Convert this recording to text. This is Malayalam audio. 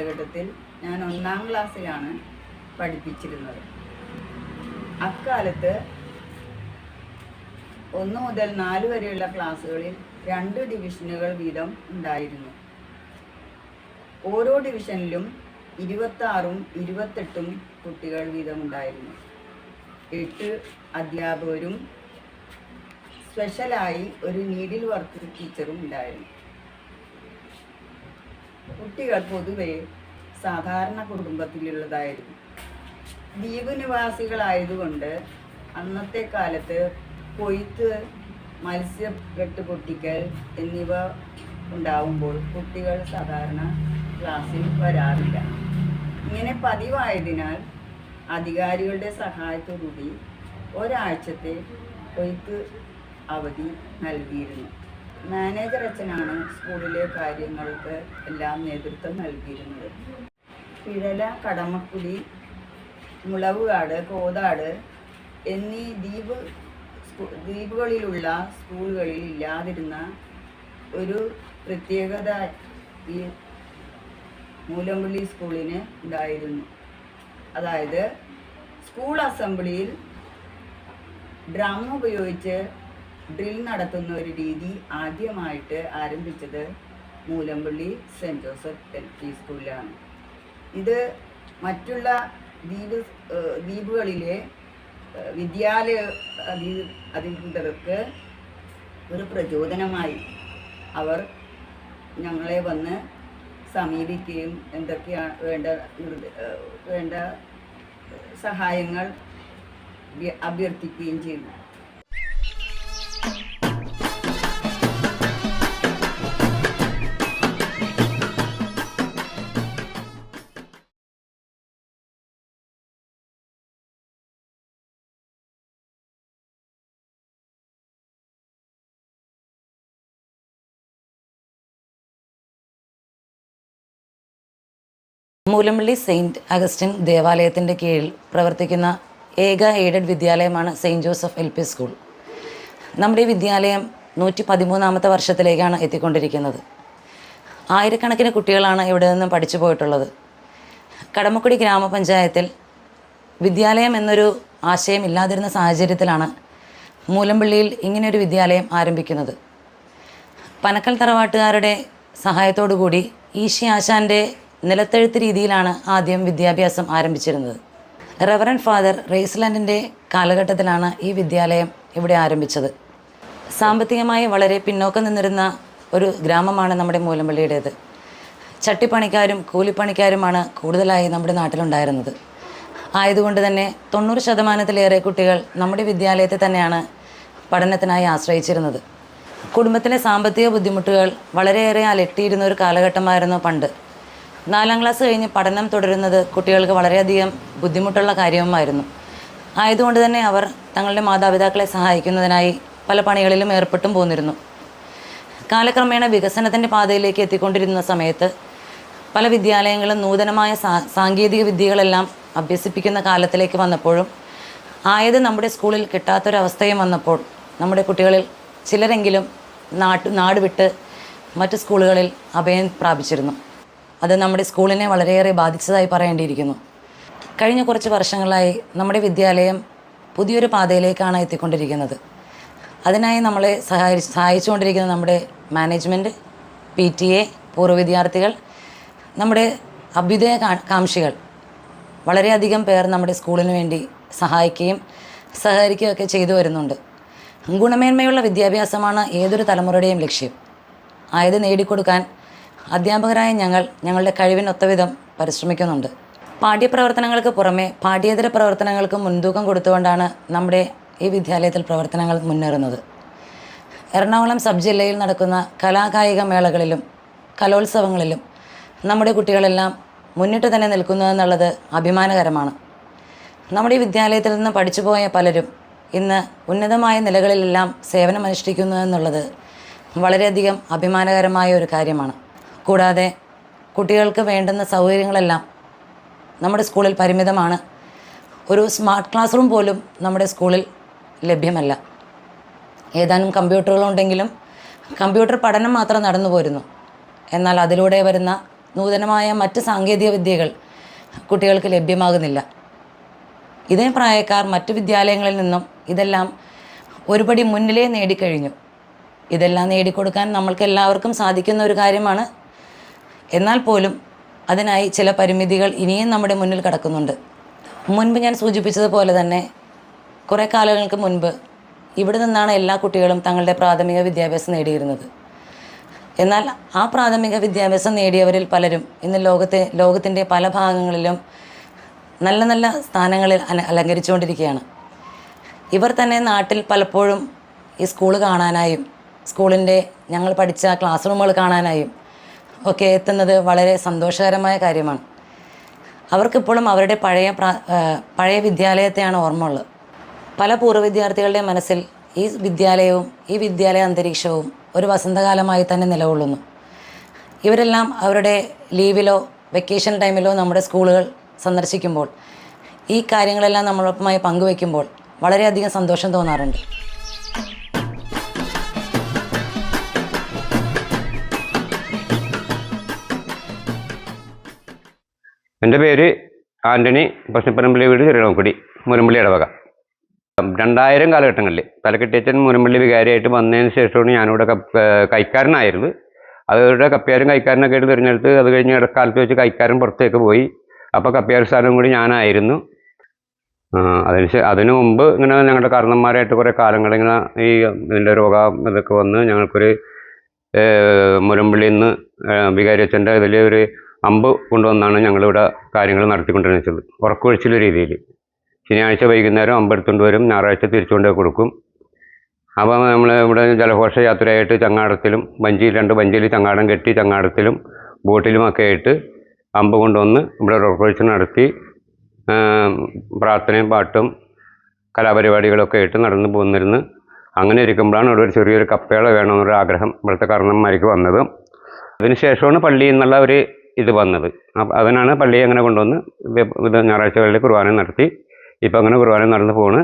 കാലഘട്ടത്തിൽ ഞാൻ 1-ാം ക്ലാസ്സിലാണ് പഠിപ്പിച്ചിരുന്നത്. അക്കാലത്ത് 1 മുതൽ 4 വരെയുള്ള ക്ലാസ്സുകളിൽ 2 ഡിവിഷനുകൾ വീതം ഉണ്ടായിരുന്നു. ഓരോ ഡിവിഷനിലും 26ഉം 28ഉം കുട്ടികൾ വീതം ഉണ്ടായിരുന്നു. 8 അധ്യാപകരും സ്പെഷ്യലായി ഒരു നീഡിൽ വർക്ക് ടീച്ചറും ഉണ്ടായിരുന്നു. കുട്ടികൾ പൊതുവെ സാധാരണ കുടുംബത്തിലുള്ളതായിരുന്നു. ദ്വീപ് നിവാസികളായതുകൊണ്ട് അന്നത്തെ കാലത്ത് കൊയ്ത്ത്, മത്സ്യക്കെട്ട് പൊട്ടിക്കൽ എന്നിവ ഉണ്ടാവുമ്പോൾ കുട്ടികൾ സാധാരണ ക്ലാസ്സിൽ വരാറില്ല. ഇങ്ങനെ പതിവായതിനാൽ അധികാരികളുടെ സഹായത്തോടുകൂടി ഒരാഴ്ചത്തെ കൊയ്ത്ത് അവധി നൽകിയിരുന്നു. മാനേജർ അച്ഛനാണ് സ്കൂളിലെ കാര്യങ്ങൾക്ക് എല്ലാം നേതൃത്വം നൽകിയിരുന്നത്. പിഴല, കടമക്കുടി, മുളവുകാട്, കോതാട് എന്നീ ദ്വീപുകളിലുള്ള സ്കൂളുകളിൽ ഇല്ലാതിരുന്ന ഒരു പ്രത്യേകത ഈ മൂലമ്പള്ളി സ്കൂളിന് ഉണ്ടായിരുന്നു. അതായത് സ്കൂൾ അസംബ്ലിയിൽ ഡ്രം ഉപയോഗിച്ച് ഡ്രിൽ നടത്തുന്ന ഒരു രീതി ആദ്യമായിട്ട് ആരംഭിച്ചത് മൂലമ്പള്ളി സെൻറ്റ് ജോസഫ് LP സ്കൂളിലാണ്. ഇത് മറ്റുള്ള ദ്വീപുകളിലെ വിദ്യാലയ അധികൃതർക്ക് ഒരു പ്രചോദനമായി. അവർ ഞങ്ങളെ വന്ന് സമീപിക്കുകയും എന്തൊക്കെയാണ് വേണ്ട സഹായങ്ങൾ അഭ്യർത്ഥിക്കുകയും ചെയ്തു. മൂലമ്പള്ളി സെയിൻറ്റ് അഗസ്റ്റിൻ ദേവാലയത്തിൻ്റെ കീഴിൽ പ്രവർത്തിക്കുന്ന ഏക എയ്ഡഡ് വിദ്യാലയമാണ് സെയിൻറ്റ് ജോസഫ് LP സ്കൂൾ. നമ്മുടെ വിദ്യാലയം 113ാമത്തെ വർഷത്തിലേക്കാണ് എത്തിക്കൊണ്ടിരിക്കുന്നത്. ആയിരക്കണക്കിന് കുട്ടികളാണ് ഇവിടെ നിന്നും പഠിച്ചു പോയിട്ടുള്ളത്. കടമക്കുടി ഗ്രാമപഞ്ചായത്തിൽ വിദ്യാലയം എന്നൊരു ആശയം ഇല്ലാതിരുന്ന സാഹചര്യത്തിലാണ് മൂലമ്പള്ളിയിൽ ഇങ്ങനെയൊരു വിദ്യാലയം ആരംഭിക്കുന്നത്. പനക്കൽ തറവാട്ടുകാരുടെ സഹായത്തോടു കൂടി ഈശി ആശാൻ്റെ നിലത്തെഴുത്ത് രീതിയിലാണ് ആദ്യം വിദ്യാഭ്യാസം ആരംഭിച്ചിരുന്നത്. റെവറൻഡ് ഫാദർ റേസ്ലാൻഡിൻ്റെ കാലഘട്ടത്തിലാണ് ഈ വിദ്യാലയം ഇവിടെ ആരംഭിച്ചത്. സാമ്പത്തികമായി വളരെ പിന്നോക്കം നിന്നിരുന്ന ഒരു ഗ്രാമമാണ് നമ്മുടെ മൂലമ്പള്ളിയുടേത്. ചട്ടിപ്പണിക്കാരും കൂലിപ്പണിക്കാരുമാണ് കൂടുതലായി നമ്മുടെ നാട്ടിലുണ്ടായിരുന്നത്. ആയതുകൊണ്ട് തന്നെ 90% കുട്ടികൾ നമ്മുടെ വിദ്യാലയത്തെ തന്നെയാണ് പഠനത്തിനായി ആശ്രയിച്ചിരുന്നത്. കുടുംബത്തിലെ സാമ്പത്തിക ബുദ്ധിമുട്ടുകൾ വളരെയേറെ അലട്ടിയിരുന്ന ഒരു കാലഘട്ടമായിരുന്നു പണ്ട്. 4ാം ക്ലാസ് കഴിഞ്ഞ് പഠനം തുടരുന്നത് കുട്ടികൾക്ക് വളരെയധികം ബുദ്ധിമുട്ടുള്ള കാര്യവുമായിരുന്നു. ആയതുകൊണ്ട് തന്നെ അവർ തങ്ങളുടെ മാതാപിതാക്കളെ സഹായിക്കുന്നതിനായി പല പണികളിലും ഏർപ്പെട്ടും പോന്നിരുന്നു. കാലക്രമേണ വികസനത്തിൻ്റെ പാതയിലേക്ക് എത്തിക്കൊണ്ടിരുന്ന സമയത്ത് പല വിദ്യാലയങ്ങളും നൂതനമായ സാങ്കേതിക വിദ്യകളെല്ലാം അഭ്യസിപ്പിക്കുന്ന കാലത്തിലേക്ക് വന്നപ്പോഴും ആയത് നമ്മുടെ സ്കൂളിൽ കിട്ടാത്തൊരവസ്ഥയും വന്നപ്പോൾ നമ്മുടെ കുട്ടികളിൽ ചിലരെങ്കിലും നാട് വിട്ട് മറ്റ് സ്കൂളുകളിൽ അഭയം പ്രാപിച്ചിരുന്നു. അത് നമ്മുടെ സ്കൂളിനെ വളരെയേറെ ബാധിച്ചതായി പറയേണ്ടിയിരിക്കുന്നു. കഴിഞ്ഞ കുറച്ച് വർഷങ്ങളായി നമ്മുടെ വിദ്യാലയം പുതിയൊരു പാതയിലേക്കാണ് എത്തിക്കൊണ്ടിരിക്കുന്നത്. അതിനായി നമ്മളെ സഹായിച്ചുകൊണ്ടിരിക്കുന്ന നമ്മുടെ മാനേജ്മെൻറ്റ്, PTA, പൂർവ്വ വിദ്യാർത്ഥികൾ, നമ്മുടെ അഭ്യുദയ കാംക്ഷികൾ വളരെയധികം പേർ നമ്മുടെ സ്കൂളിന് വേണ്ടി സഹായിക്കുകയും സഹകരിക്കുകയൊക്കെ ചെയ്തു വരുന്നുണ്ട്. ഗുണമേന്മയുള്ള വിദ്യാഭ്യാസമാണ് ഏതൊരു തലമുറയുടെയും ലക്ഷ്യം. ആയത് നേടിക്കൊടുക്കാൻ അധ്യാപകരായ ഞങ്ങളുടെ കഴിവിനൊത്തവിധം പരിശ്രമിക്കുന്നുണ്ട്. പാഠ്യപ്രവർത്തനങ്ങൾക്ക് പുറമെ പാഠ്യേതര പ്രവർത്തനങ്ങൾക്ക് മുൻതൂക്കം കൊടുത്തുകൊണ്ടാണ് നമ്മുടെ ഈ വിദ്യാലയത്തിൽ പ്രവർത്തനങ്ങൾ മുന്നേറുന്നത്. എറണാകുളം സബ് ജില്ലയിൽ നടക്കുന്ന കലാകായിക മേളകളിലും കലോത്സവങ്ങളിലും നമ്മുടെ കുട്ടികളെല്ലാം മുന്നിട്ട് തന്നെ നിൽക്കുന്നു എന്നുള്ളത് അഭിമാനകരമാണ്. നമ്മുടെ ഈ വിദ്യാലയത്തിൽ നിന്ന് പഠിച്ചുപോയ പലരും ഇന്ന് ഉന്നതമായ നിലകളിലെല്ലാം സേവനമനുഷ്ഠിക്കുന്നു എന്നുള്ളത് വളരെയധികം അഭിമാനകരമായ ഒരു കാര്യമാണ്. കൂടാതെ കുട്ടികൾക്ക് വേണ്ടുന്ന സൗകര്യങ്ങളെല്ലാം നമ്മുടെ സ്കൂളിൽ പരിമിതമാണ്. ഒരു സ്മാർട്ട് ക്ലാസ് റൂം പോലും നമ്മുടെ സ്കൂളിൽ ലഭ്യമല്ല. ഏതാനും കമ്പ്യൂട്ടറുകളുണ്ടെങ്കിലും കമ്പ്യൂട്ടർ പഠനം മാത്രം നടന്നു പോരുന്നു. എന്നാൽ അതിലൂടെ വരുന്ന നൂതനമായ മറ്റ് സാങ്കേതിക വിദ്യകൾ കുട്ടികൾക്ക് ലഭ്യമാകുന്നില്ല. ഇതേ പ്രായക്കാർ മറ്റ് വിദ്യാലയങ്ങളിൽ നിന്നും ഇതെല്ലാം ഒരുപടി മുന്നിലേ നേടിക്കഴിഞ്ഞു. ഇതെല്ലാം നേടിക്കൊടുക്കാൻ നമ്മൾക്ക് എല്ലാവർക്കും സാധിക്കുന്ന ഒരു കാര്യമാണ്. എന്നാൽ പോലും അതിനായി ചില പരിമിതികൾ ഇനിയും നമ്മുടെ മുന്നിൽ കിടക്കുന്നുണ്ട്. മുൻപ് ഞാൻ സൂചിപ്പിച്ചതുപോലെ തന്നെ കുറേ കാലങ്ങൾക്ക് മുൻപ് ഇവിടെ നിന്നാണ് എല്ലാ കുട്ടികളും തങ്ങളുടെ പ്രാഥമിക വിദ്യാഭ്യാസം നേടിയിരുന്നത്. എന്നാൽ ആ പ്രാഥമിക വിദ്യാഭ്യാസം നേടിയവരിൽ പലരും ഇന്ന് ലോകത്തിൻ്റെ പല ഭാഗങ്ങളിലും നല്ല നല്ല സ്ഥാനങ്ങളിൽ അലങ്കരിച്ചുകൊണ്ടിരിക്കുകയാണ്. ഇവർ തന്നെ നാട്ടിൽ പലപ്പോഴും ഈ സ്കൂൾ കാണാനായും സ്കൂളിൻ്റെ ഞങ്ങൾ പഠിച്ച ക്ലാസ് റൂമുകൾ കാണാനായും ഒക്കെ എത്തുന്നത് വളരെ സന്തോഷകരമായ കാര്യമാണ്. അവർക്കിപ്പോഴും അവരുടെ പഴയ വിദ്യാലയത്തെയാണ് ഓർമ്മ ഉള്ളത്. പല പൂർവ്വ വിദ്യാർത്ഥികളുടെ മനസ്സിൽ ഈ വിദ്യാലയവും ഈ വിദ്യാലയ അന്തരീക്ഷവും ഒരു വസന്തകാലമായി തന്നെ നിലകൊള്ളുന്നു. ഇവരെല്ലാം അവരുടെ ലീവിലോ വെക്കേഷൻ ടൈമിലോ നമ്മുടെ സ്കൂളുകൾ സന്ദർശിക്കുമ്പോൾ ഈ കാര്യങ്ങളെല്ലാം നമ്മളൊപ്പമായി പങ്കുവയ്ക്കുമ്പോൾ വളരെയധികം സന്തോഷം തോന്നാറുണ്ട്. എൻ്റെ പേര് ആൻ്റണി. പശ്ചിമപ്പറമ്പള്ളി വീട് ചെറിയണോക്കുടി, മുരമ്പള്ളി ഇടവക. 2000 കാലഘട്ടങ്ങളിൽ തലക്കെട്ടിയച്ചൻ മുരമ്പള്ളി വികാരിയായിട്ട് വന്നതിന് ശേഷമാണ് ഞാനിവിടെ കൈക്കാരനായിരുന്നത്. അവരുടെ കപ്പ്യാരും കൈക്കാരനൊക്കെ ആയിട്ട് തിരഞ്ഞെടുത്ത് അത് കഴിഞ്ഞ് ഇടക്കാലത്ത് വെച്ച് കൈക്കാരൻ പുറത്തേക്ക് പോയി. അപ്പോൾ കപ്പ്യാർ സ്ഥാനം കൂടി ഞാനായിരുന്നു. അതിനു മുമ്പ് ഇങ്ങനെ ഞങ്ങളുടെ കാരണന്മാരായിട്ട് കുറേ കാലങ്ങളിങ്ങനെ ഈ ഇതിൻ്റെ രോഗം ഇതൊക്കെ വന്ന് ഞങ്ങൾക്കൊരു മുരമ്പള്ളിയിൽ നിന്ന് വികാരിയച്ഛൻ്റെ ഇതിൽ ഒരു അമ്പ് കൊണ്ടുവന്നാണ് ഞങ്ങളിവിടെ കാര്യങ്ങൾ നടത്തിക്കൊണ്ടിരുന്നത്. ഉറക്കൊഴിച്ചിൽ രീതിയിൽ ശനിയാഴ്ച വൈകുന്നേരം അമ്പെടുത്തുകൊണ്ട് വരും, ഞായറാഴ്ച തിരിച്ചുകൊണ്ട് കൊടുക്കും. അപ്പോൾ നമ്മൾ ഇവിടെ ജലഘോഷ യാത്രയായിട്ട് ചങ്ങാടത്തിലും 2 വഞ്ചിയിൽ ചങ്ങാടം കെട്ടി ചങ്ങാടത്തിലും ബോട്ടിലുമൊക്കെ ആയിട്ട് അമ്പ് കൊണ്ടുവന്ന് ഇവിടെ ഉറക്കൊഴിച്ചിൽ നടത്തി പ്രാർത്ഥനയും പാട്ടും കലാപരിപാടികളൊക്കെ ആയിട്ട് നടന്നു പോന്നിരുന്നു. അങ്ങനെ ഇരിക്കുമ്പോഴാണ് ഇവിടെ ഒരു ചെറിയൊരു കപ്പേള വേണമെന്നൊരു ആഗ്രഹം ഇവിടുത്തെ കാരണന്മാർക്ക് വന്നത്. അതിന് ശേഷമാണ് പള്ളിയിൽ നിന്നുള്ള ഒരു ഇത് വന്നത്. അതിനാണ് പള്ളിയെ അങ്ങനെ കൊണ്ടുവന്ന് ഇത് ഞായറാഴ്ചകളിൽ കുർബാന നടത്തി. ഇപ്പം അങ്ങനെ കുർബാന നടന്നു പോണ്.